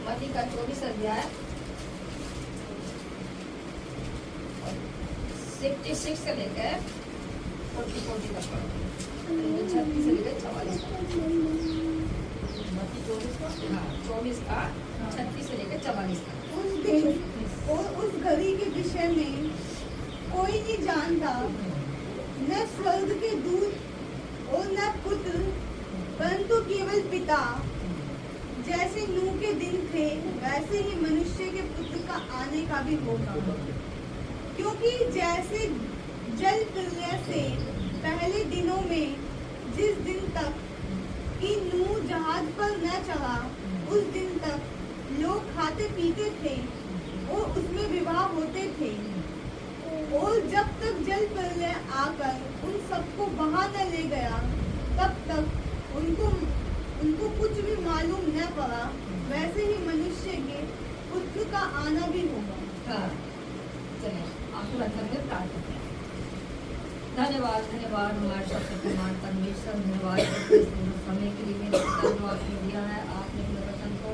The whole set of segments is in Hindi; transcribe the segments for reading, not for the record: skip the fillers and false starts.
मत्ती का 24 अध्याय 66 से लेकर 40 तक पढ़ो। 36 से लेकर 44 मत्ती 24 का 36 से लेकर 44 तक। उस दिन और उस घड़ी के विषय में कोई नहीं जानता, न स्वर्ग के दूत और न पुत्र, परंतु केवल पिता। जैसे नूह के दिन थे वैसे ही मनुष्य के पुत्र का आने का भी होगा। क्योंकि जैसे जल प्रलय से पहले दिनों में जिस दिन तक कि नूह जहाज पर न चढ़ा, उस दिन तक लोग खाते पीते थे और उसमें विवाह होते थे, और जब तक जल प्रलय आकर उन सबको बहा न ले गया, तब तक उनको कुछ भी मालूम न पड़ा। वैसे ही मनुष्य के पुत्र का आना भी होगा। हाँ, चलिए आपको धन्यवाद प्रार्थना करें। धन्यवाद धन्यवाद हमारे सबसे प्रमाण परमेश्वर, धन्यवाद समय के लिए मेरे पिता जो आपने दिया है, आपने अपने वचन को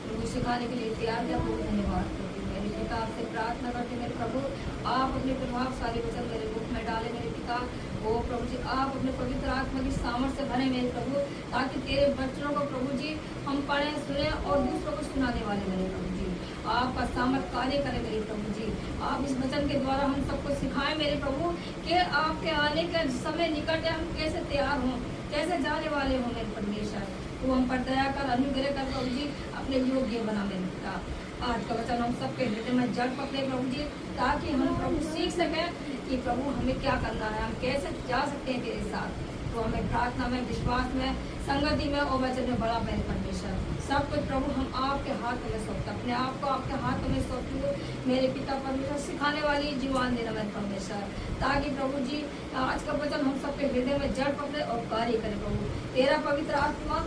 प्रभु सिखाने के लिए तैयार किया, बहुत धन्यवाद करती हूँ। मेरे पिता आपसे प्रार्थना करते मेरे प्रभु, आप अपने प्रभावशाली वचन मेरे मुख में डाले मेरे पिता। ओ प्रभु जी, आप अपने पवित्र आत्मा की सामर्थ्य से भरे मेरे प्रभु, ताकि तेरे वचनों को प्रभु जी हम पढ़ें, सुने और दूसरों को सुनाने वाले मेरे प्रभु जी। आपका सामर्थ कार्य करे मेरे प्रभु जी। आप इस वचन के द्वारा हम सबको सिखाएं मेरे प्रभु कि आपके आने का समय निकट है, हम कैसे तैयार हों, कैसे जाने वाले हों मेरे परमेश्वर। तो हम पर दया कर, अनुग्रह कर प्रभु जी, अपने योग्य बना मेरे पिता। आज का वचन हम सबके हृदय में जड़ पकड़े प्रभु जी, ताकि हम प्रभु सीख सकें कि प्रभु हमें क्या करना है, हम कैसे जा सकते हैं तेरे साथ। तो हमें प्रार्थना में, विश्वास में, संगति में और वचन में बड़ा मेरे परमेश्वर। सब कुछ प्रभु हम आपके हाथ में सौंपते, अपने आप को आपके हाथ में सौंपती हूँ मेरे पिता परमेश्वर। सिखाने वाली जीवन देना मेरे परमेश्वर, ताकि प्रभु जी आज का वचन हम सबके हृदय में जड़ पकड़े और कार्य करे प्रभु। तेरा पवित्र आत्मा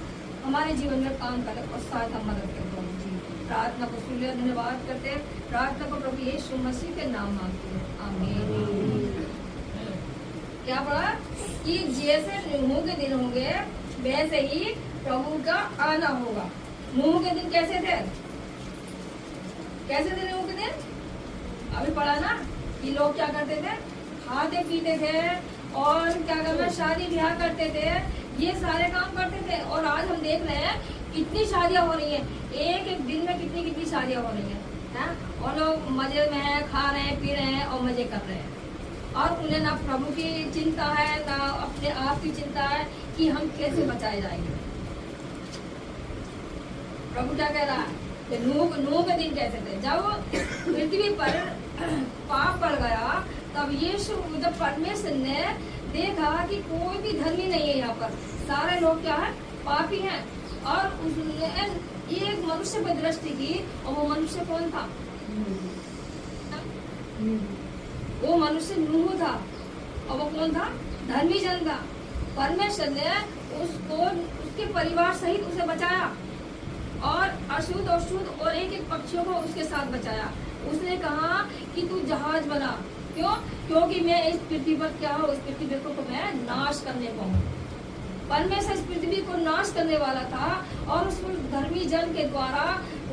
हमारे जीवन में काम करे और साथ हम मदद करे प्रभु जी। प्रार्थना को सुन लिया, धन्यवाद करते हैं। प्रार्थना को प्रभु यीशु मसीह के नाम मांगते हैं, आमीन। क्या पढ़ा कि जैसे नूह के दिन होंगे वैसे ही प्रभु का आना होगा। नूह के दिन कैसे थे? कैसे थे नूह के दिन? अभी पढ़ा ना कि लोग क्या करते थे, खाते पीते थे और क्या करना, शादी ब्याह करते थे, ये सारे काम करते थे। और आज हम देख रहे हैं कितनी शादियां हो रही हैं, एक एक दिन में कितनी कितनी शादियां हो रही हैं, और लोग मजे में हैं, खा रहे हैं, पी रहे हैं और मजे कर रहे हैं। और उन्हें ना प्रभु की चिंता है, ना अपने आप की चिंता है कि हम कैसे बचाए जाएंगे। प्रभु क्या कह रहा है कि नूह के दिन कैसे थे, जब पृथ्वी पर पाप बढ़ गया, तब यीशु जब परमेश्वर ने देखा कि कोई भी धर्मी नहीं है, यहाँ पर सारे लोग क्या है, पापी हैं, और उसने एक मनुष्य पर दृष्टि की, और वो मनुष्य कौन था? वो मनुष्य नूह था, और वो कौन था? धर्मी जन था। परमेश्वर ने उसको, उसके परिवार सहित उसे बचाया, और अशुद्ध और शुद्ध और एक एक पक्षियों को उसके साथ बचाया। उसने कहा कि तू जहाज बना, क्यों? क्योंकि मैं इस पृथ्वी पर क्या हूँ, इस पृथ्वी को तो मैं नाश करने को हूँ। परमेश्वर इस पृथ्वी को नाश करने वाला था, और उस धर्मी जन के द्वारा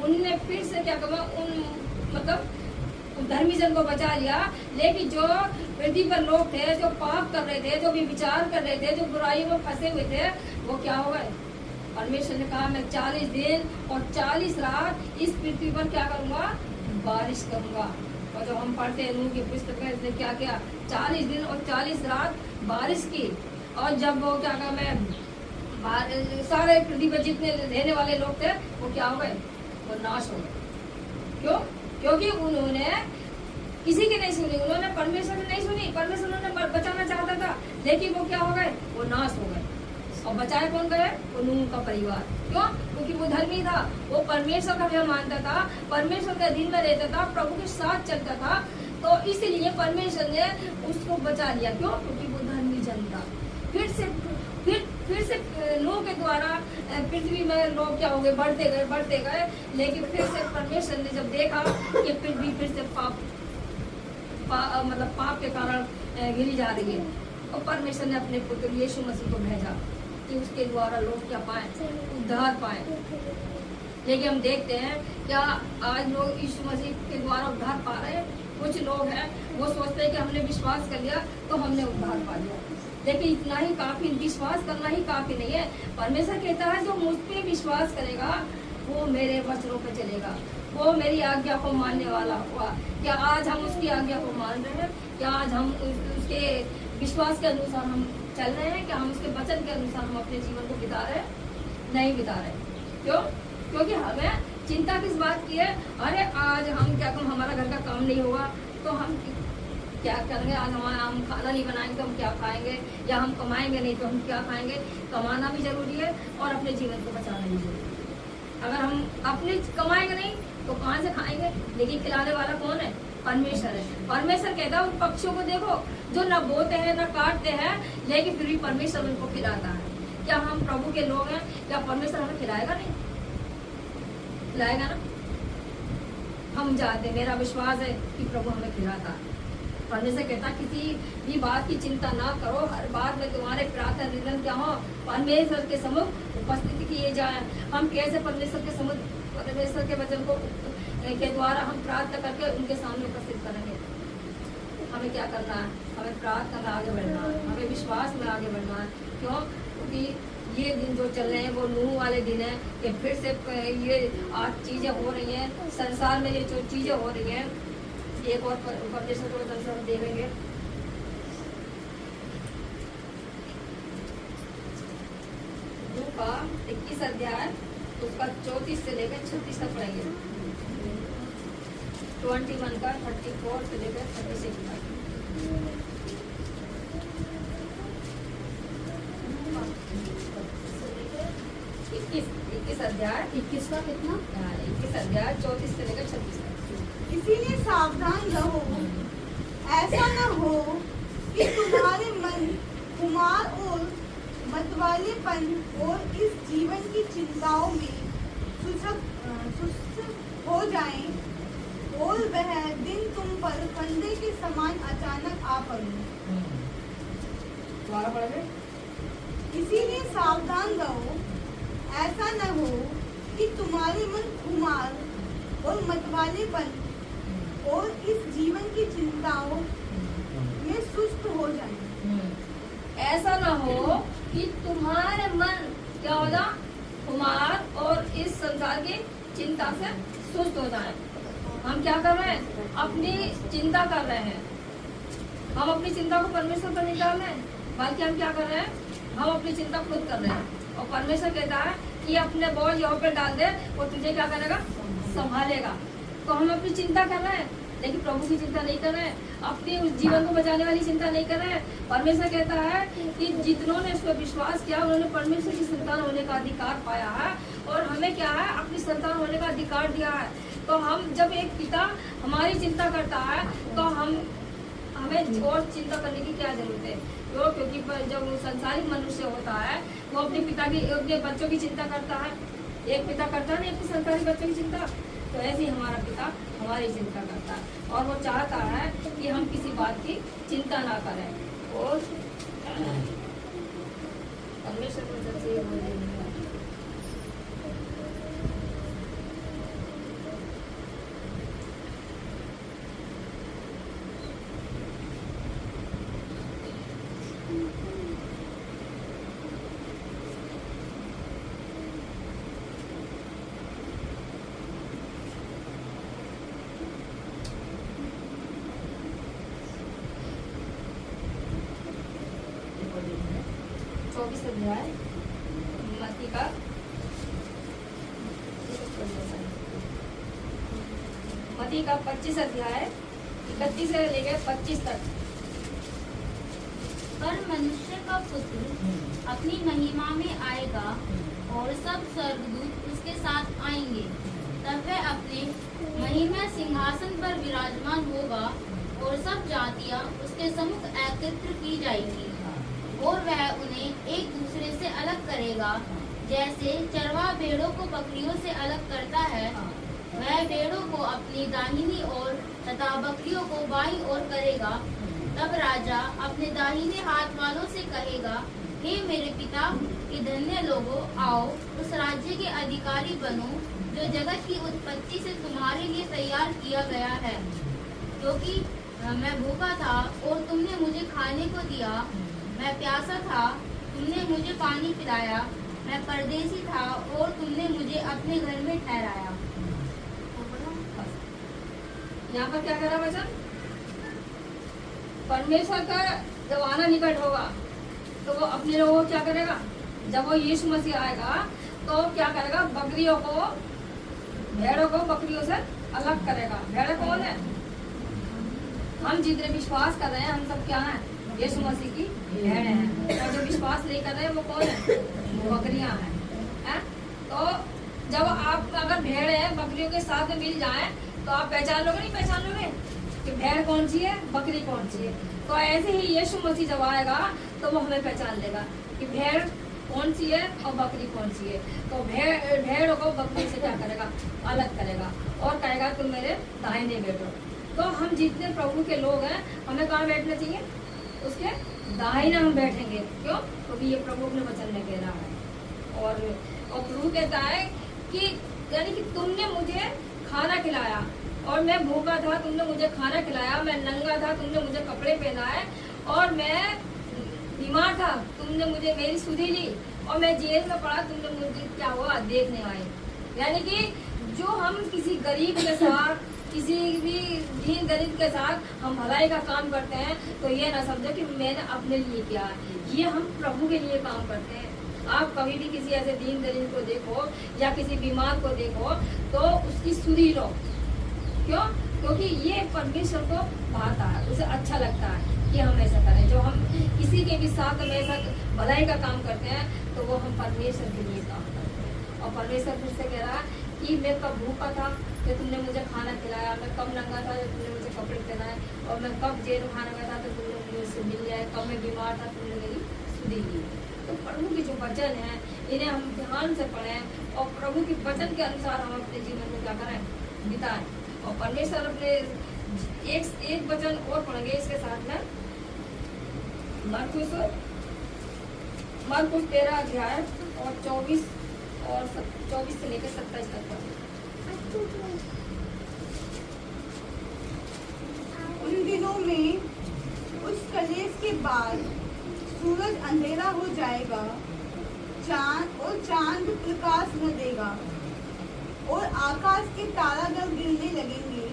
उनने फिर से क्या कहा, मतलब धर्मी जन को बचा लिया। लेकिन जो पृथ्वी पर लोग थे, जो पाप कर रहे थे, जो भी विचार कर रहे थे, जो बुराई में फंसे हुए थे, वो क्या हो गए? परमेश्वर ने कहा मैं 40 दिन और 40 रात इस पृथ्वी पर क्या करूंगा? बारिश करूंगा। और जब हम पढ़ते हैं नूह की पुस्तक में, इसने क्या किया? 40 दिन और 40 रात बारिश की। और जब वो क्या कहा, मैं सारे पृथ्वी पर जितने रहने वाले लोग थे वो क्या हो गए? वो नाश हो गए। क्यों? क्योंकि उन्होंने किसी की नहीं सुनी, उन्होंने परमेश्वर की नहीं सुनी। परमेश्वर उन्होंने बचाना चाहता था, लेकिन वो क्या हो गए? वो नाश हो गए। और बचाए कौन गए? वो नूह का परिवार। क्यों? क्योंकि वो धर्मी था, वो परमेश्वर का भी मानता था, परमेश्वर के दिन में रहता था, प्रभु के साथ चलता था। तो इसलिए परमेश्वर ने उसको बचा लिया। क्यों? क्योंकि वो धर्मी जन था। फिर से नूह के द्वारा पृथ्वी में लोग क्या हो गए? बढ़ते गए। लेकिन फिर से परमेश्वर ने जब देखा कि पृथ्वी फिर से मतलब पाप के कारण गिरी जा रही है, और परमेश्वर ने अपने पुत्र यीशु मसीह को भेजा कि उसके द्वारा लोग क्या पाए? उद्धार पाए। लेकिन हम देखते हैं क्या आज लोग यीशु मसीह के द्वारा उद्धार पा रहे हैं। कुछ लोग हैं वो सोचते हैं कि हमने विश्वास कर लिया तो हमने उद्धार पा लिया, लेकिन इतना ही काफी, विश्वास करना ही काफी नहीं है। परमेश्वर कहता है जो मुझ पे विश्वास करेगा वो मेरे वचनों पे चलेगा, वो मेरी आज्ञा को मानने वाला हुआ। क्या आज हम उसकी आज्ञा को मान रहे हैं? क्या आज हम उसके विश्वास के अनुसार हम चल रहे हैं? क्या हम उसके वचन के अनुसार हम अपने जीवन को बिता रहे हैं? नहीं बिता रहे। क्यों? क्योंकि हमें चिंता किस बात की है? अरे आज हम क्या कम, हमारा घर का काम नहीं होगा तो हम क्या करेंगे? आज हम खाना नहीं बनाएंगे तो हम क्या खाएंगे? या हम कमाएंगे नहीं तो हम क्या खाएंगे? कमाना भी जरूरी है और अपने जीवन को बचाना भी जरूरी है। अगर हम अपने कमाएंगे नहीं तो कहाँ से खाएंगे? लेकिन खिलाने वाला कौन है? परमेश्वर है। परमेश्वर कहता है उन पक्षियों को देखो जो न बोते हैं न काटते हैं, लेकिन फिर भी परमेश्वर उनको खिलाता है। क्या हम प्रभु के लोग हैं? क्या परमेश्वर हमें खिलाएगा नहीं? खिलाएगा ना। हम जानते हैं, मेरा विश्वास है कि प्रभु हमें खिलाता है। परमेश्वर कहता किसी भी बात की चिंता ना करो, हर बात में तुम्हारे प्रार्थना निरंतर क्या हो परमेश्वर के सम्मुख उपस्थित किए जाए। हम कैसे परमेश्वर के सम्मुख, परमेश्वर के वचन को के द्वारा हम प्रार्थना करके उनके सामने उपस्थित करेंगे? हमें क्या करना है? हमें प्रार्थना में आगे बढ़ना है, हमें विश्वास में आगे बढ़ना है। क्यों? क्योंकि ये दिन जो चल रहे हैं वो नूह वाले दिन है कि फिर से ये आज चीजें हो रही हैं संसार में, ये जो चीजें हो रही हैं। एक और परमेश्वर को वचन से हम देखेंगे। नूह का 21 अध्याय उसका 34 से लेकर 36 तक पढ़ेंगे। 21 का 34 से लेकर 36 तक। 21 अध्याय 21 का कितना? 21 अध्याय 34 से लेकर 36 तक। इसीलिए सावधान रहो, ऐसा न हो कि तुम्हारे मन खुमार और मतवालेपन और इस जीवन की चिंताओं में सुस्त हो जाएं और वह दिन तुम पर फंदे के समान अचानक आ पड़े। दोबारा पढ़ेंगे। इसीलिए सावधान रहो, ऐसा न हो कि तुम्हारे मन खुमार और मतवालेपन और इस जीवन की चिंताओं में सुस्त हो जाएं। ऐसा ना हो कि तुम्हारे मन क्या हो जाए? खुमार और इस संसार की चिंता से सुस्त हो जाए। हम क्या कर रहे हैं? अपनी चिंता कर रहे हैं। हम अपनी चिंता को परमेश्वर पर नहीं डाल रहे हैं, बल्कि हम क्या कर रहे हैं? हम अपनी चिंता खुद कर रहे हैं। और परमेश्वर कहता है कि अपने बोझ यहाँ पे डाल दे, वो तुझे क्या करेगा? संभालेगा। तो हम अपनी चिंता कर रहे हैं, लेकिन प्रभु की चिंता नहीं कर रहे हैं, अपनी उस जीवन को बचाने वाली चिंता नहीं कर रहे हैं। परमेश्वर कहता है कि जितनों ने उस पर विश्वास किया उन्होंने परमेश्वर की संतान होने का अधिकार पाया है, और हमें क्या है? अपनी संतान होने का अधिकार दिया है। तो हम जब एक पिता हमारी चिंता करता है तो हमें और चिंता करने की क्या जरूरत है? क्योंकि जब संसारिक मनुष्य होता है वो अपने पिता की, अपने बच्चों की चिंता करता है। एक पिता करता है ना अपने संसारिक बच्चों की चिंता, तो ऐसे ही हमारा पिता हमारी चिंता करता है और वो चाहता है कि हम किसी बात की चिंता ना करें। और परमेश्वर को सबसे ये बोल देंगे। अध्याय मत्ती का 25 अध्याय 31 से लेकर 25 तक। पर मनुष्य का पुत्र अपनी महिमा में आएगा और सब स्वर्गदूत उसके साथ आएंगे। तब वह अपने महिमा सिंहासन पर विराजमान होगा और सब जातियां उसके सम्मुख एकत्र की जाएंगी, और वह उन्हें एक दूसरे से अलग करेगा। जैसे चरवाहा भेड़ों को बकरियों से अलग करता है, वह भेड़ों को अपनी दाहिनी ओर तथा बकरियों को बाईं ओर करेगा। तब राजा अपने दाहिने हाथ वालों से कहेगा, हे मेरे पिता के धन्य लोगों, आओ उस राज्य के अधिकारी बनो जो जगत की उत्पत्ति से तुम्हारे लिए तैयार किया गया है। क्योंकि मैं भूखा था और तुमने मुझे खाने को दिया, मैं प्यासा था तुमने मुझे पानी पिलाया, मैं परदेसी था और तुमने मुझे अपने घर में ठहराया। यहाँ पर क्या करा वचन? परमेश्वर का जब आना निकट होगा तो वो अपने लोगों को क्या करेगा? जब वो यीशु मसीह आएगा तो क्या करेगा? बकरियों को, भेड़ों को बकरियों से अलग करेगा। भेड़ कौन है? हम जितने विश्वास कर रहे हैं हम सब क्या हैं? यीशु मसीह की भेड़ हैं। और जो विश्वास नहीं कर रहे हैं वो कौन है? वो बकरियां हैं। तो जब आप अगर भेड़ है बकरियों के साथ में मिल जाए तो आप पहचान लोगे नहीं पहचान लोगे कि भेड़ कौन सी है, बकरी कौन सी है? तो ऐसे ही यीशु मसीह जब आएगा तो वो हमें पहचान लेगा कि भेड़ कौन सी है और बकरी कौन सी है। तो भेड़ को बकरी से क्या करेगा? अलग करेगा और कहेगा तुम मेरे दाहिने बैठो। तो हम जितने प्रभु के लोग हैं हमें कहाँ बैठना चाहिए? उसके दाहिने हम बैठेंगे। क्यों? क्योंकि ये प्रभु अपने वचन में कह रहा है। और प्रभु कहता है कि यानी कि तुमने मुझे खाना खिलाया और मैं भूखा था, तुमने मुझे खाना खिलाया, मैं नंगा था, तुमने मुझे कपड़े पहनाए, और मैं बीमार था, तुमने मुझे मेरी सुधि ली, और मैं जेल में पड़ा, तुमने मुझे क्या हुआ? देखने आए। यानी कि जो हम किसी गरीब के साथ, किसी भी दीन गरीब के साथ हम भलाई का काम करते हैं तो ये ना समझो कि मैंने अपने लिए किया है, ये हम प्रभु के लिए काम करते हैं। आप कभी भी किसी ऐसे दीन गरीब को देखो या किसी बीमार को देखो तो उसकी सुधि लो। क्यों? क्योंकि ये परमेश्वर को भाता है, उसे अच्छा लगता है कि हम ऐसा करें। जो हम किसी के भी साथ में ऐसा भलाई का काम करते हैं तो वो हम परमेश्वर के लिए काम करते हैं। और परमेश्वर फिर से कह रहा है कि मैं कब भूखा था तो तुमने मुझे खाना खिलाया, मैं कब नंगा था तो तुमने मुझे कपड़े पहनाए, और मैं कब जेल खाने में था तो तुमने मुझे उससे मिल लिया, कब मैं बीमार था तुमने मेरी सुधी ली। तो प्रभु के जो वचन है इन्हें हम ध्यान से पढ़ें और प्रभु के वचन के अनुसार हम अपने जीवन में क्या करें? बिताएं। और परमेश्वर अपने एक वचन और पढ़ेंगे इसके साथ में, मरकुस 13 अध्याय और 24 से लेकर 27 तक। उन दिनों में उस कलेश के बाद सूरज अंधेरा हो जाएगा, चांद प्रकाश न देगा, और आकाश के तारागण गिरने लगेंगे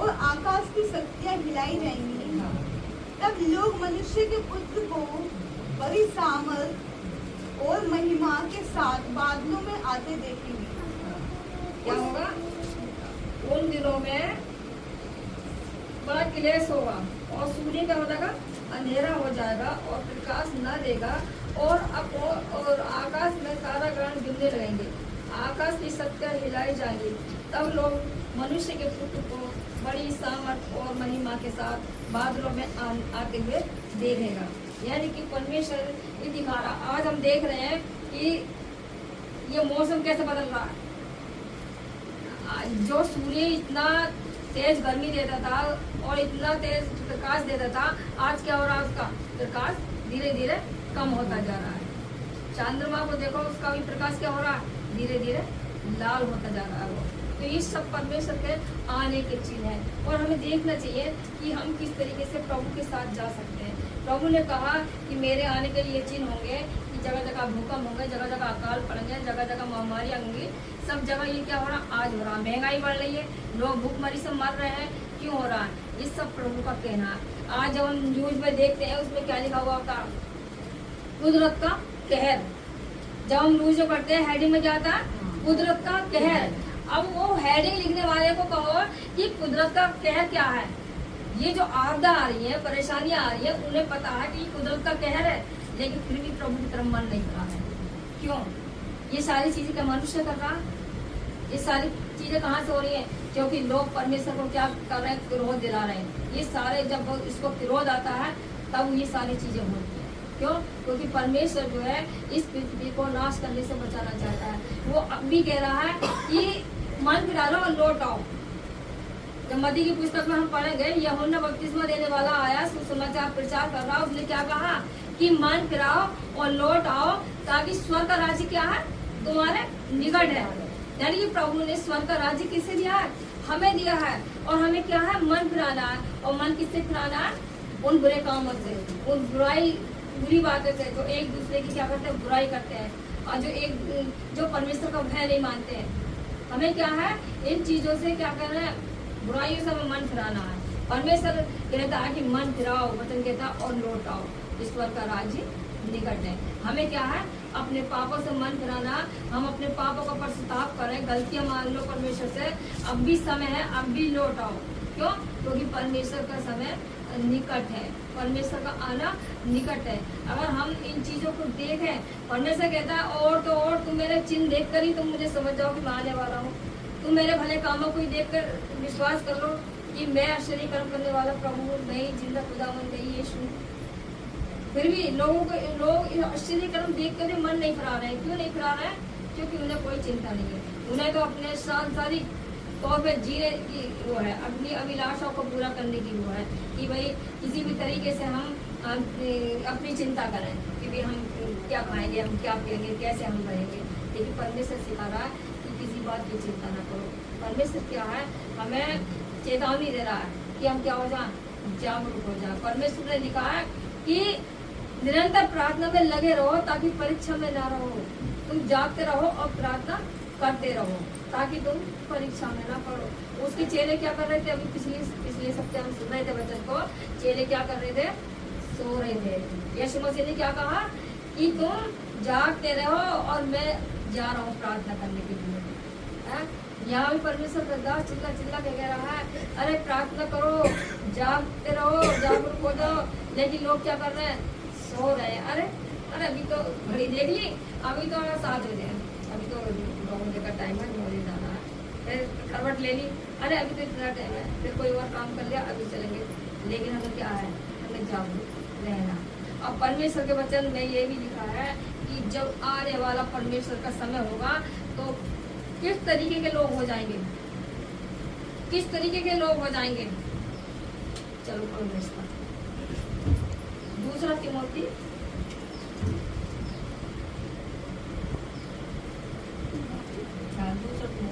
और आकाश की शक्तियां हिलाई जाएंगी। तब लोग मनुष्य के पुत्र को बड़ी सामर्थ और महिमा के साथ बादलों में आते देखेंगे। क्या होगा? उन दिनों में बड़ा क्लेश होगा और सूर्य क्या हो जाएगा? अंधेरा हो जाएगा और प्रकाश न देगा, और आकाश में तारागण गिरने लगेंगे, आकाश की शक्तियां हिलाई जाएंगी। तब लोग मनुष्य के पुत्र को बड़ी सामर्थ और महिमा के साथ बादलों में आते हुए देखेगा। यानी कि परमेश्वर ये दिखा रहा। आज हम देख रहे हैं कि ये मौसम कैसे बदल रहा है। जो सूर्य इतना तेज गर्मी देता था और इतना तेज प्रकाश देता था, आज क्या हो रहा है? उसका प्रकाश धीरे धीरे कम होता जा रहा है। चंद्रमा को देखो, उसका भी प्रकाश क्या हो रहा है? धीरे धीरे लाल होता जा रहा है वो। तो ये सब परमेश्वर के आने की चीज है और हमें देखना चाहिए कि हम किस तरीके से प्रभु के साथ जा सकते हैं। प्रभु ने कहा कि मेरे आने के ये चिन्ह होंगे कि जगह जगह भूकंप होंगे, जगह जगह अकाल पड़ेंगे, जगह जगह महामारियां होंगी। सब जगह ये क्या हो रहा? आज हो रहा। महंगाई बढ़ रही है, लोग भूखमरी से मर रहे हैं। क्यों हो रहा है? ये सब प्रभु का कहना है। आज जब हम न्यूज में देखते हैं उसमें क्या लिखा हुआ होता? कुदरत का कहर। जब हम न्यूज में पढ़ते हैं हेडिंग में क्या आता है? कुदरत का कहर। अब वो हेडिंग लिखने वाले को कहो कि कुदरत का कहर क्या है। ये जो आपदा आ रही है, परेशानियां आ रही है, उन्हें पता है कि कुदरत का कहर है, लेकिन फिर भी प्रभु की तरफ मन नहीं कर रहा है। क्यों? ये सारी चीजें क्या मनुष्य कर रहा है? ये सारी चीजें कहाँ से हो रही है? क्योंकि लोग परमेश्वर को क्या कर रहे हैं? क्रोध दिला रहे हैं। ये सारे जब इसको क्रोध आता है तब ये सारी चीजें होती है। क्यों? क्योंकि परमेश्वर जो है इस पृथ्वी को नाश करने से बचाना चाहता है। वो अब भी कह रहा है कि मन फिरा लो और लौट आओ। जब मत्ती की पुस्तक में हम पढ़ेंगे, यूहन्ना बपतिस्मा देने वाला आया, सुसमाचार प्रचार कर रहा, उसने क्या कहा कि मन फिराओ और लौट आओ ताकि स्वर्ग का राज्य क्या है, तुम्हारे निकट है। यानी कि प्रभु ने स्वर्ग का राज्य किससे दिया है, हमें दिया है। और हमें क्या है, मन फिराना है। और मन किससे फिराना है, उन बुरे कामों से, उन बुरी बातों से जो एक दूसरे की क्या करते हैं, बुराई करते हैं, और जो परमेश्वर का भय नहीं मानते हैं। हमें क्या है, इन चीजों से क्या करना है, बुराइयों से हमें मन फिराना है। परमेश्वर कहता है कि मन फिराओ, वचन कहता है और लौट आओ, ईश्वर का राज्य निकट है। हमें क्या है, अपने पापों से मन फिराना। हम अपने पापों का पश्चाताप करें, गलतियां मान लो परमेश्वर से, अब भी समय है, अब भी लौट आओ। क्यों? क्योंकि परमेश्वर का समय निकट है, परमेश्वर का आना निकट है। अगर हम इन चीजों को देखें, परमेश्वर कहता है और तो और तुम मेरे चिन्ह देख कर ही तुम मुझे समझ जाओ कि मैं आने वाला हूँ। तुम मेरे भले कामों को ही देख कर विश्वास कर लो कि मैं आश्चर्य कर्म करने वाला प्रभु हूँ, मैं ही जिंदा खुदावंद है यीशु। फिर भी लोग आश्चर्य कर्म देख कर मन नहीं फिरा रहे हैं। क्यों नहीं फिरा रहे हैं? क्योंकि उन्हें कोई चिंता नहीं है। उन्हें तो अपने सांसारिक तौर पे जीने की वो है, अपनी अभिलाषाओं को पूरा करने की वो है कि भाई किसी भी तरीके से हम अपनी चिंता करें कि भाई हम क्या खाएंगे, हम क्या पिएंगे, कैसे हम रहेंगे। लेकिन परमेश्वर सिखा रहा है कि किसी बात की चिंता ना करो। परमेश्वर क्या है, हमें चेतावनी दे रहा है कि हम क्या हो जाए, जागरूक हो जाए। परमेश्वर ने लिखा है कि निरंतर प्रार्थना में लगे रहो ताकि परीक्षा में ना रहो। तुम जागते रहो और प्रार्थना करते रहो ताकि तुम परीक्षा में ना पढ़ो। उसके चेले क्या कर रहे थे, अभी पिछले सप्ताह हम सुन रहे थे वचन को, चेले क्या कर रहे थे, सो रहे थे। यीशु मसीह ने क्या कहा कि तुम जागते रहो और मैं जा रहा हूँ प्रार्थना करने के लिए। यहाँ भी परमेश्वर का चिल्ला चिल्ला कह रहा है, अरे प्रार्थना करो, जागते रहो, जागरूक हो जाओ। लेकिन लोग क्या कर रहे हैं, सो रहे हैं। अरे अभी तो घड़ी देख ली, अभी तो 7 बजे है, अभी तो 9 बजे का टाइम है, 9 बजे जाना है। फिर करवट ले ली, अरे अभी तो इतना टाइम है, फिर कोई और काम कर लिया, अभी चलेंगे। लेकिन हमें क्या है, हमें जागरूक रहना। और परमेश्वर के वचन में ये भी लिखा है कि जब आने वाला परमेश्वर का समय होगा तो किस तरीके के लोग हो जाएंगे, किस तरीके के लोग हो जाएंगे। चलो परमेश्वर, 2 तिमोथी 2 तिमोथी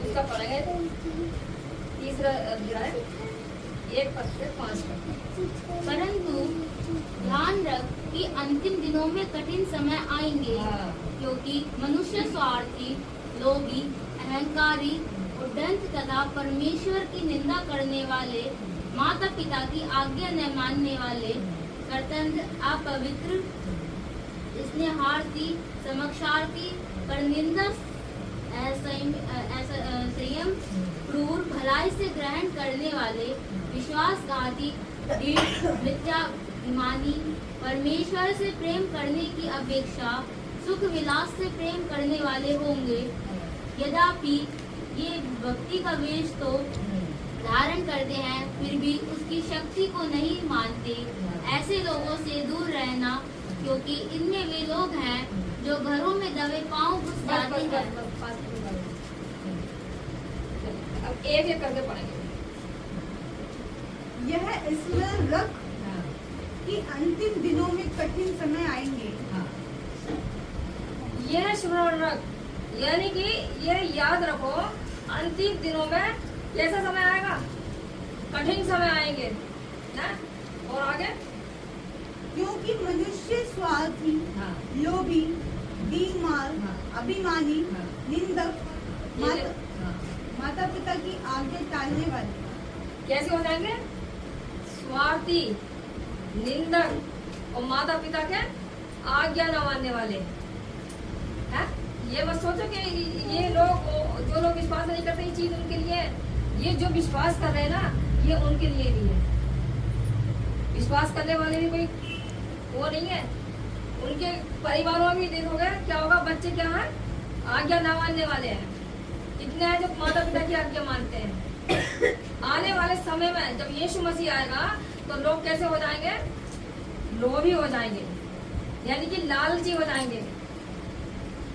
उसका पढ़ेंगे 3 अध्याय 1 पद से 5 पद। परंतु ध्यान रख कि अंतिम दिनों में कठिन समय आएंगे, क्योंकि मनुष्य स्वार्थी, लोभी, अहंकारी, उद्दंड तथा परमेश्वर की निंदा करने वाले, माता पिता की आज्ञा न मानने वाले, कर्तव्य अपवित्र, स्नेहार्थी, समक्षार्थी, परनिंदा, संयम, क्रूर, भलाई से ग्रहण करने वाले, विश्वासघाती, मिथ्याभिमानी, परमेश्वर से प्रेम करने की अपेक्षा सुख विलास से प्रेम करने वाले होंगे। यद्यपि ये भक्ति का वेश तो धारण करते हैं, फिर भी उसकी शक्ति को नहीं मानते। ऐसे लोगों से दूर रहना, क्योंकि इनमें वे लोग हैं जो घरों में दबे पांव घुस जाते हैं। अब एक करके पढ़ेंगे। यह स्मरण रख कि अंतिम दिनों में कठिन समय आएंगे। यह स्मरण रख, यानी कि यह याद रखो, अंतिम दिनों में कैसा समय आएगा, कठिन समय आएंगे ना। और आगे, क्योंकि मनुष्य स्वार्थी, लोभी, दीनमार्ग, अभिमानी, निंदक, माता पिता की आज्ञा टालने वाले। कैसे हो जाएंगे, स्वार्थी, निंदक और माता पिता के आज्ञा न मानने वाले हैं। ये मत सोचो कि ये लोग, जो लोग विश्वास नहीं करते, ये चीज उनके लिए है। ये जो विश्वास कर रहे हैं ना, ये उनके लिए भी है। विश्वास करने वाले भी कोई वो नहीं है। उनके परिवारों में भी देखोगे क्या होगा, बच्चे क्या है, आज्ञा ना मानने वाले हैं। कितने हैं जो माता पिता की आज्ञा मानते हैं। आने वाले समय में जब यीशु मसीह आएगा तो लोग कैसे हो जाएंगे, लोभी हो जाएंगे, यानी कि लालची हो जाएंगे,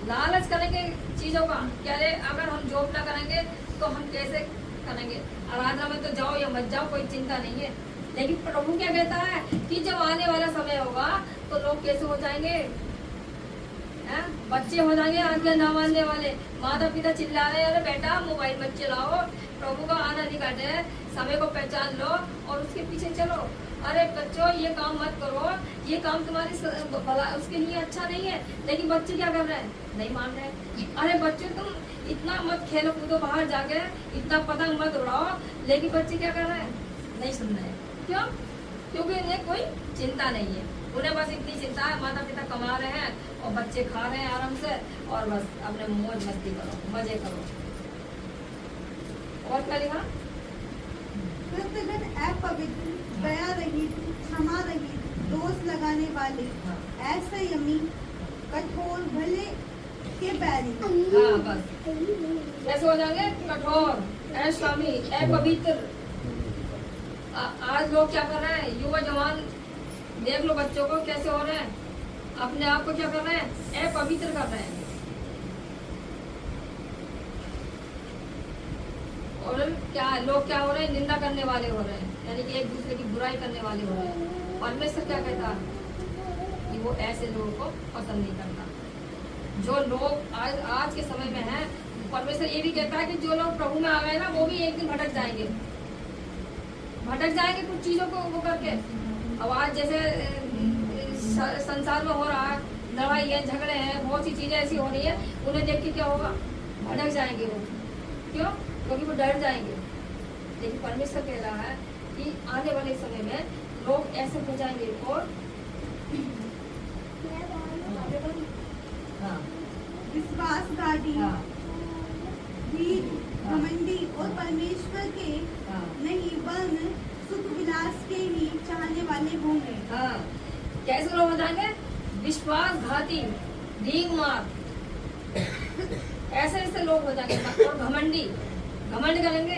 लालच करेंगे चीजों का। क्या रे, अगर हम जॉब ना करेंगे तो हम कैसे करेंगे, आराधना में तो जाओ या मत जाओ, कोई चिंता नहीं है। लेकिन प्रभु क्या कहता है कि जब आने वाला समय होगा तो लोग कैसे हो जाएंगे, बच्चे हो जाएंगे आज्ञा ना मानने वाले। माता पिता चिल्ला रहे हैं, अरे बेटा मोबाइल मत चलाओ, प्रभु का आना निकट है, समय को पहचान लो और उसके पीछे चलो। अरे बच्चों ये काम मत करो, ये काम तुम्हारी भला उसके लिए अच्छा नहीं है। लेकिन बच्चे क्या कर रहे हैं, नहीं मान रहे। अरे बच्चों तुम इतना मत खेलो कूदो बाहर जाके, इतना पतंग मत उड़ाओ, लेकिन बच्चे क्या कर रहे हैं, नहीं सुन रहे। क्यों? क्योंकि उन्हें कोई चिंता नहीं है। उन्हें बस इतनी चिंता है, माता पिता कमा रहे हैं और बच्चे खा रहे हैं आराम से, और बस अपने मौज मस्ती करो, मजे करो। और क्या लिखा, अपवित्र, दया रहित, क्षमा रहित, दोष लगाने वाले, असंयमी, कठोर, भले के बैरी। हाँ बस कैसे हो जाएंगे, कठोर, असंयमी, अपवित्र। आज लोग क्या कर रहे हैं, युवा जवान देख लो बच्चों को कैसे हो रहे हैं, अपने आप को क्या कर रहे हैं, अपवित्र कर रहे हैं। और क्या लोग क्या हो रहे हैं, निंदा करने वाले हो रहे हैं, यानी कि एक दूसरे की बुराई करने वाले हो रहे हैं। परमेश्वर क्या कहता है कि वो ऐसे लोगों को पसंद नहीं करता। जो लोग आज के समय में हैं, परमेश्वर ये भी कहता है कि जो लोग प्रभु में आ गए ना, वो भी एक दिन भटक जाएंगे कुछ चीजों को वो करके। अब आज जैसे संसार में हो रहा है, लड़ाई है, झगड़े हैं, बहुत सी चीजें ऐसी हो रही है, उन्हें देख के क्या होगा, भटक जाएंगे वो। क्यों? क्योंकि वो डर जाएंगे। लेकिन परमेश्वर कह रहा है कि आने वाले समय में लोग ऐसे हो जाएंगे और विश्वासघाती, भीड़, घमंडी और परमेश्वर के नहीं वरन सुख विलास के ही चाहने वाले होंगे। हाँ, कैसे लोग हो जाएंगे, विश्वासघाती, ढींग मार, ऐसे लोग हो जाएंगे। और घमंड करेंगे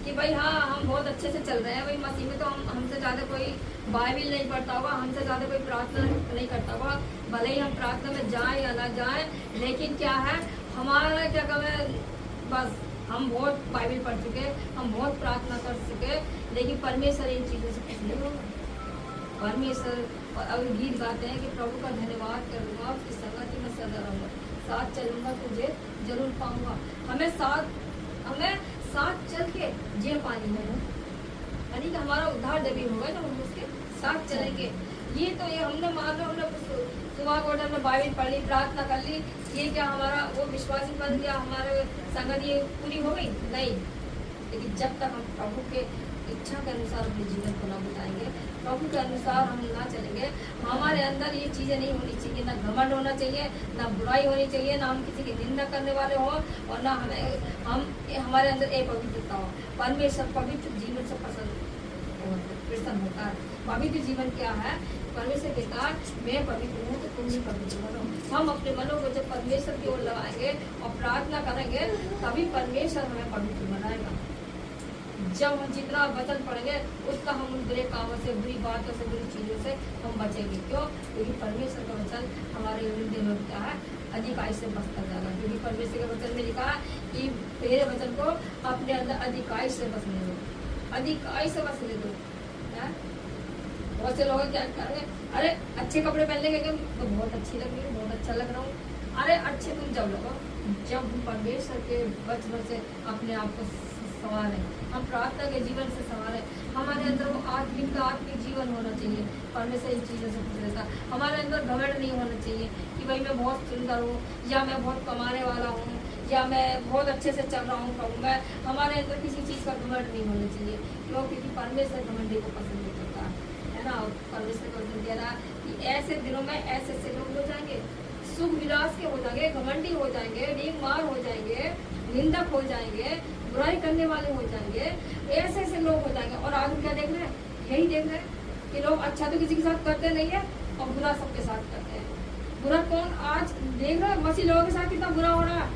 कि भाई हाँ हम बहुत अच्छे से चल रहे हैं, भाई मसीह में तो हमसे ज्यादा कोई बाइबिल नहीं पढ़ता होगा, हमसे ज्यादा कोई प्रार्थना नहीं करता होगा, भले ही हम प्रार्थना में जाएं या ना जाएं, लेकिन क्या है हमारा क्या कम है, बस हम बहुत बाइबिल पढ़ चुके, हम बहुत प्रार्थना कर चुके, लेकिन परमेश्वर इन चीजों से कुछ नहीं होगा। परमेश्वर अगर गीत गाते हैं कि प्रभु का धन्यवाद करूंगा, उसकी संगति में सदा रहूंगा, साथ चलूंगा तुझे जरूर पाऊंगा। हमें साथ चल के जी पानी है, यानी कि हमारा उद्धार जब भी होगा जब हम उसके साथ चलेंगे। ये तो ये हमने मान लो, हमने सुबह को हमने बाइबिल पढ़ ली, प्रार्थना कर ली, ये क्या हमारा वो विश्वासी बन गया, हमारे संगति ये पूरी हो गई? नहीं। लेकिन जब तक हम प्रभु के इच्छा के अनुसार अपने जीवन को ना बिताएंगे, प्रभु के अनुसार हम ना चलेंगे, हमारे अंदर ये चीजें नहीं होनी चाहिए, ना घमंड होना चाहिए, ना बुराई होनी चाहिए, ना हम किसी की निंदा करने वाले हो, और ना हमारे अंदर एक पवित्रता हो। परमेश्वर पवित्र जीवन से प्रसन्न होता है। पवित्र जीवन क्या है? परमेश्वर के साथ मैं पवित्र हूँ तो तुम भी पवित्र बनो। हम अपने मनों को जब परमेश्वर की ओर लगाएंगे और प्रार्थना करेंगे, तभी परमेश्वर हमें पवित्र बनाएगा। जब हम जितना वचन पढ़ेंगे उतना हम उन बुरे कामों से, बुरी बातों से, बुरी चीजों से हम बचेंगे। क्यों? क्योंकि परमेश्वर का वचन हमारे हृदय में क्या है, अधिक आयु से बसता जाएगा। क्योंकि परमेश्वर के वचन में लिखा है कि मेरे वचन को अपने अंदर अधिक आयु से बसने दो, अधिक आयु से बसने दो। बहुत से लोग क्या करेंगे, अरे अच्छे कपड़े पहन लेंगे तो बहुत अच्छी लग रही है, बहुत अच्छा लग रहा हूँ। अरे अच्छे तुम जब लगो जब हम परमेश्वर के वचन से अपने आप को संवारें, हम प्रार्थना के जीवन से संवारें, हमारे अंदर वो आत्मिक जीवन होना चाहिए। परमेश्वर इन चीज़ों से खुश रहता। हमारे अंदर घमंड नहीं होना चाहिए कि भाई मैं बहुत सुंदर हूँ, या मैं बहुत कमाने वाला हूँ, या मैं बहुत अच्छे से चल रहा हूँ प्रभु में। हमारे अंदर किसी चीज़ का घमंड नहीं होना चाहिए। क्यों? क्योंकि परमेश्वर घमंडी को पसंद नहीं करता है ना। परमेश्वर को वचन दे रहा कि ऐसे दिनों में ऐसे लोग हो जाएंगे, सुख विलास के हो जाएंगे, घमंडी हो जाएंगे, नीम मार हो जाएंगे, निंदक हो जाएंगे, बुराई करने वाले हो जाएंगे, ऐसे लोग हो जाएंगे। और आज हम क्या देख रहे हैं? यही देख रहे हैं कि लोग अच्छा तो किसी के साथ करते नहीं है, और बुरा सबके साथ करते हैं। बुरा कौन आज देख रहा है, मसीह लोगों के साथ कितना बुरा हो रहा है।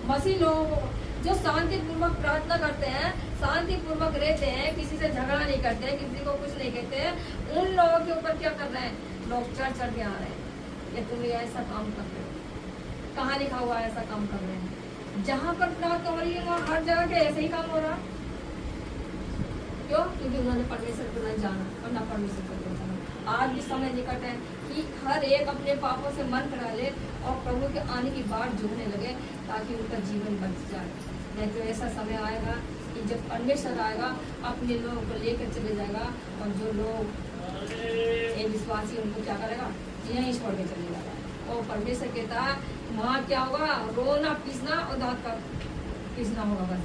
मसीह लोगों को जो शांति पूर्वक प्रार्थना करते हैं, शांति पूर्वक रहते हैं, किसी से झगड़ा नहीं करते, किसी को कुछ नहीं कहते, उन लोगों के ऊपर क्या कर रहे हैं, लोग चढ़ चढ़ के आ रहे हैं कि तुम ये ऐसा काम कर रहे हो। कहाँ लिखा हुआ है ऐसा काम कर रहे हैं? जहाँ पर प्रार्थना हो रही है वहाँ हर जगह के ऐसे ही काम हो रहा है। क्यों? क्योंकि उन्होंने परमेश्वर को नहीं जाना और ना परमेश्वर को जाना। आज भी समय निकट है कि हर एक अपने पापों से मन करा ले और प्रभु के आने की बाट जोड़ने लगे, ताकि उनका जीवन बच जाए। नहीं तो ऐसा समय आएगा कि जब परमेश्वर आएगा अपने लोगों को लेकर चले जाएगा, और जो लोग ये विश्वासी उनको क्या करेगा, यहीं छोड़ के चले जाएगा। और परमेश्वर कहता है वहाँ क्या होगा, रोना पीसना और दांत का पीसना होगा, बस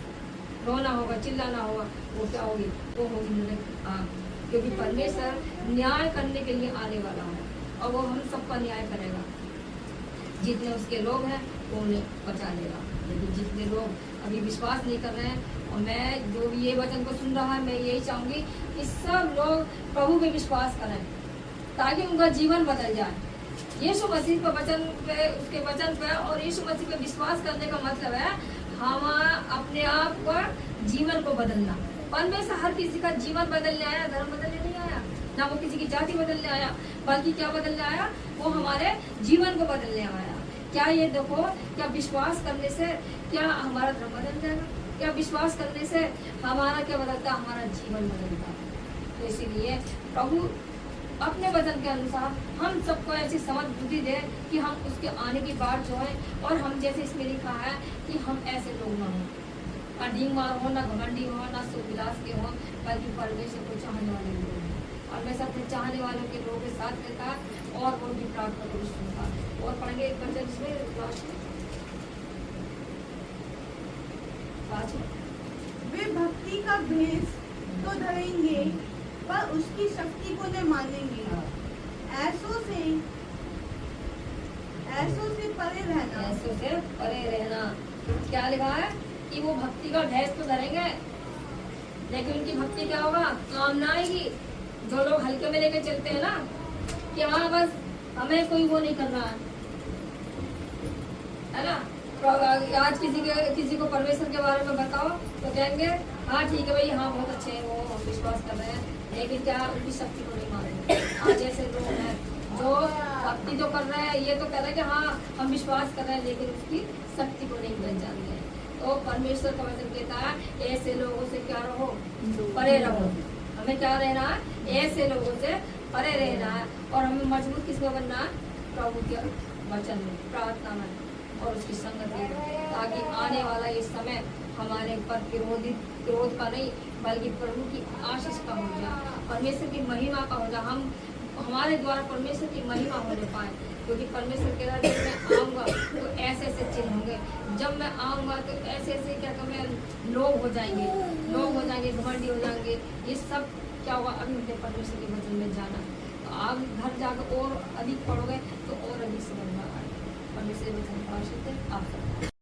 रोना होगा, चिल्लाना होगा। वो क्या होगी, वो होगी नरक आग। क्योंकि परमेश्वर न्याय करने के लिए आने वाला है और वो हम सबका न्याय करेगा। जितने उसके लोग हैं वो उन्हें बचा लेगा, लेकिन जितने लोग अभी विश्वास नहीं कर रहे हैं, और मैं जो भी ये वचन को सुन रहा है, मैं यही चाहूंगी कि सब लोग प्रभु पे विश्वास करें ताकि उनका जीवन बदल जाए। यीशु मसीह के वचन पे, उसके वचन पे और यीशु मसीह पे विश्वास करने का मतलब है हम अपने आप पर जीवन को बदलना। परमेश्वर हर किसी का जीवन बदलने आया, धर्म बदलने नहीं आया, ना वो किसी की जाति बदलने आया, बल्कि क्या बदलने आया, वो हमारे जीवन को बदलने आया। क्या ये देखो, क्या विश्वास करने से क्या हमारा धर्म बदल जाएगा? क्या विश्वास करने से हमारा क्या बदलता, हमारा जीवन बदलता। तो इसीलिए प्रभु अपने वचन के अनुसार हम सबको ऐसी समझ बुद्धि दे कि हम उसके आने की बात जो है, और हम जैसे इसमें लिखा है कि हम ऐसे लोग ना हों, अडीमार हो, ना घमंडी हो, ना सुविलास के हो, बल्कि परमेश्वर को चाहने वाले लोग हैं। और मैं अपने चाहने वालों के लोगों के साथ रहता है और वो भी प्रार्थना को सुनता। और पढ़ेंगे एक वचन इसमें लास्ट में, वे भक्ति का भेष तो धरेंगे पर उसकी शक्ति को न मानेंगे। ऐसों से परे रहना। ऐसों से परे रहना। क्या लिखा है कि वो भक्ति का भेष तो धरेंगे, लेकिन उनकी भक्ति क्या होगा, काम ना आएगी। जो लोग हल्के में लेके चलते हैं ना कि हाँ बस हमें कोई वो नहीं करना है ना, तो आज किसी को परमेश्वर के बारे में बताओ तो कहेंगे हाँ ठीक है भाई, हाँ बहुत अच्छे हैं, वो हम विश्वास कर रहे हैं, लेकिन क्या उनकी शक्ति को नहीं मानेंगे। आज ऐसे लोग हैं जो भक्ति तो कर रहे हैं, ये तो कह रहे हैं कि हाँ हम विश्वास कर रहे हैं, लेकिन उसकी शक्ति को नहीं पहचानते हैं। तो परमेश्वर का वचन कहता है ऐसे लोगों से क्या रहो, परे रहो। हमें क्या रहना है, ऐसे लोगों से परे रहना है। और हमें मजबूत किसमें बनना है, प्रभु के वचन में, प्रार्थना में और उसकी संगत में, ताकि आने वाला ये समय हमारे पर क्रोध का नहीं बल्कि प्रभु की आशीष का हो जाए, परमेश्वर की महिमा का हो जाए। हम हमारे द्वारा परमेश्वर की महिमा होने पाए, क्योंकि परमेश्वर कह रहा है जब मैं आऊँगा तो ऐसे ऐसे चिन्ह होंगे, जब मैं आऊँगा तो ऐसे ऐसे क्या कहते लोग हो जाएंगे, घमंडी हो जाएंगे। ये सब क्या होगा, अभी मुझे परमेश्वर के वचन में जाना। तो आप घर जाकर और अधिक पढ़ोगे तो और अधिक समझ में आएगा। परमेश्वर के वचन का आशीष है आप सबका।